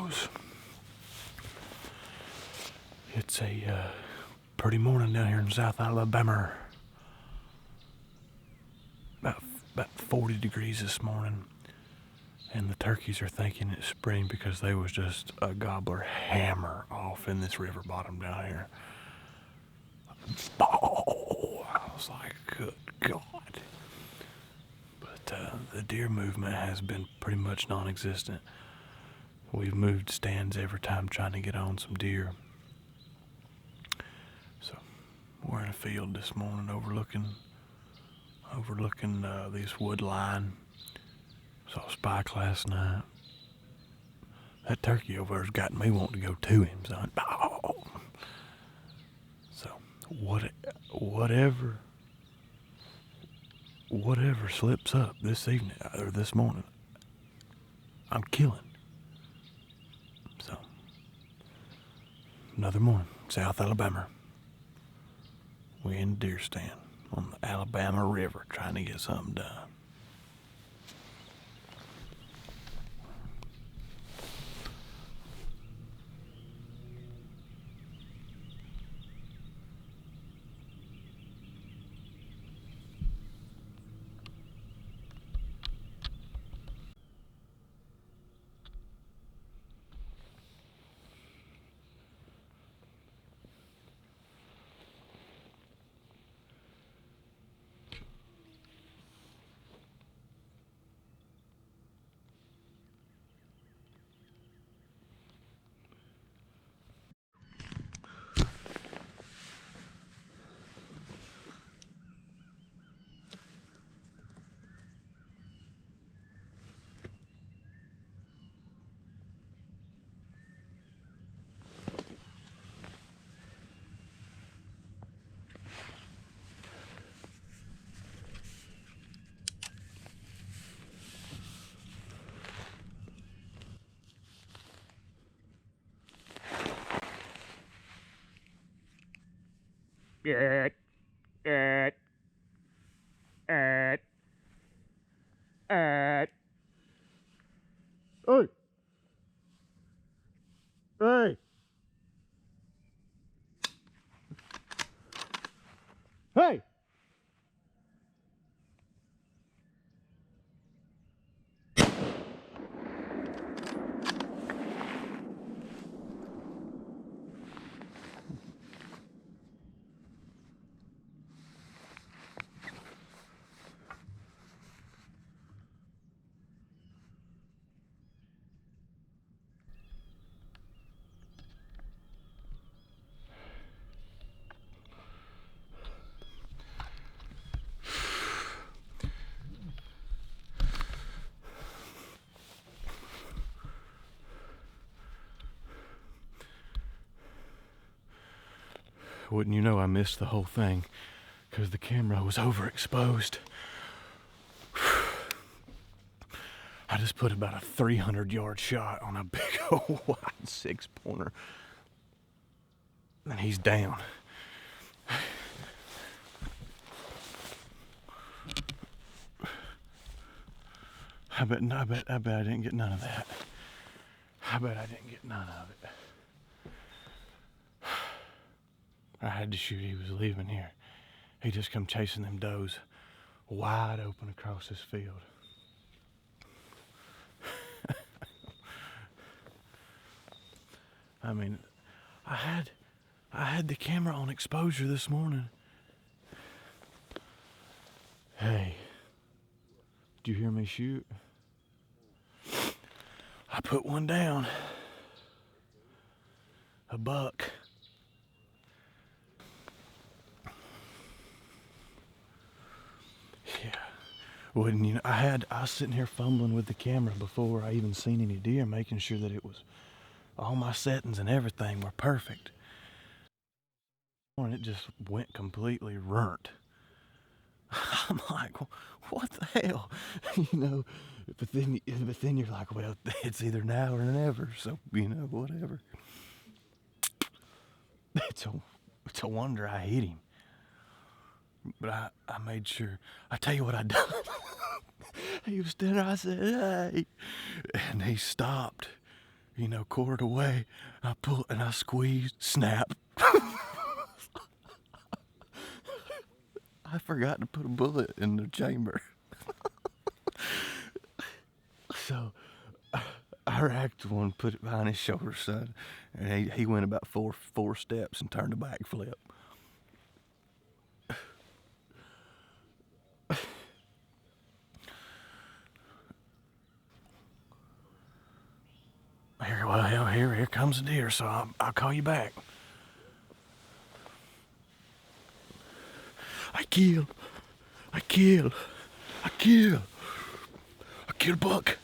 goes. It's a pretty morning down here in South Alabama. About 40 degrees this morning, and the turkeys are thinking it's spring because they was just a gobbler hammer off in this river bottom down here. Oh, I was like, good God. But the deer movement has been pretty much non-existent. We've moved stands every time trying to get on some deer. So we're in a field this morning overlooking this wood line. Saw a spike last night. That turkey over there's got me wanting to go to him, son. Oh. So whatever slips up this evening or this morning, I'm killing. So another morning, South Alabama. We in the deer stand on the Alabama River trying to get something done. Hey! Hey! Hey! Wouldn't you know I missed the whole thing because the camera was overexposed. I just put about a 300-yard shot on a big old wide 6-pointer, and he's down. I bet I didn't get none of that. I bet I didn't get none of it. I had to shoot. He was leaving here. He just come chasing them does wide open across this field. I mean, I had the camera on exposure this morning. Hey, did you hear me shoot? I put one down. A buck. Yeah. Wouldn't you know, I was sitting here fumbling with the camera before I even seen any deer, making sure that it was all my settings and everything were perfect. And it just went completely runt. I'm like, what the hell? You know, but then you're like, well, it's either now or never, so, you know, whatever. It's a wonder I hit him. But I made sure. I tell you what I done. He was standing there, I said, hey. And he stopped. you know, quartered away. I pull and I squeeze, snap. I forgot to put a bullet in the chamber. So I racked one, put it behind his shoulder, son, and he went about four steps and turned a backflip. Here comes a deer, so I'll call you back. I killed a buck.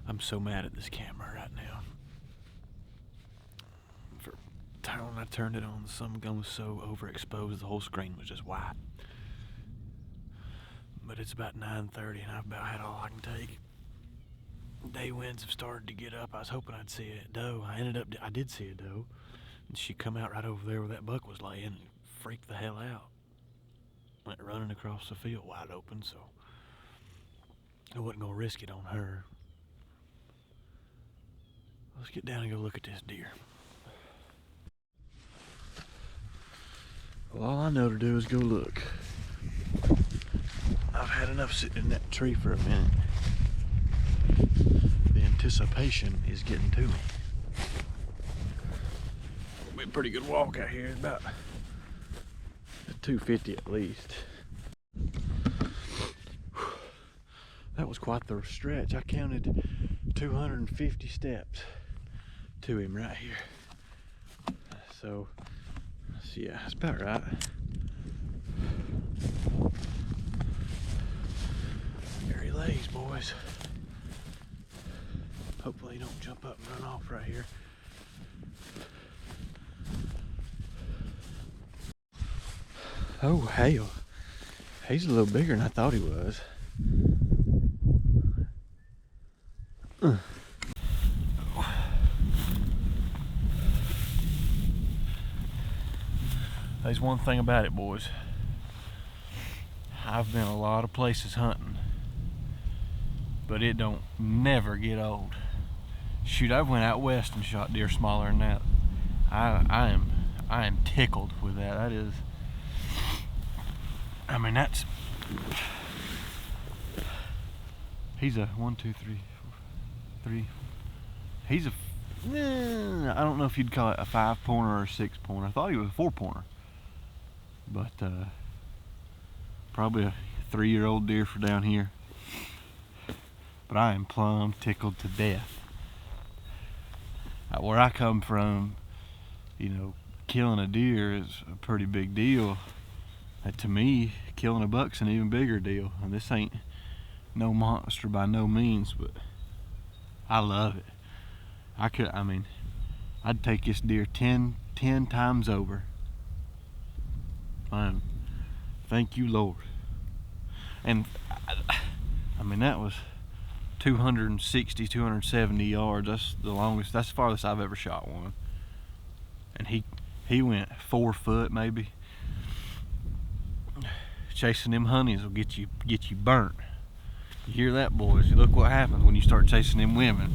I'm so mad at this camera right now. For time when I turned it on, the sun gun was so overexposed, the whole screen was just white. But it's about 9:30 and I've about had all I can take. Day winds have started to get up. I was hoping I'd see a doe. I did see a doe. And she come out right over there where that buck was laying and freaked the hell out. Went running across the field wide open, so I wasn't gonna risk it on her. Let's get down and go look at this deer. Well, all I know to do is go look. I've had enough sitting in that tree for a minute. The anticipation is getting to me. It'll be a pretty good walk out here. It's about 250 at least. That was quite the stretch. I counted 250 steps to him right here. So yeah, that's about right. There he lays, boys. Hopefully he don't jump up and run off right here. Oh hell, he's a little bigger than I thought he was. There's one thing about it, boys. I've been a lot of places hunting, but it don't never get old. Shoot, I've went out west and shot deer smaller than that. I am tickled with that. That is, I mean, that's, he's a 1, 2, 3, 4, 3. He's a, I don't know if you'd call it a 5-pointer or a 6-pointer. I thought he was a 4-pointer, but probably a 3-year-old deer for down here. But I am plumb tickled to death. Where I come from, you know, killing a deer is a pretty big deal. To me, killing a buck's an even bigger deal. And this ain't no monster by no means, but I love it. I mean, I'd take this deer 10 times over. Thank you, Lord. And I mean, that was 260, 270 yards. That's the longest, that's the farthest I've ever shot one. And he went 4 foot maybe. Chasing them honeys will get you burnt. You hear that, boys? Look what happens when you start chasing them women.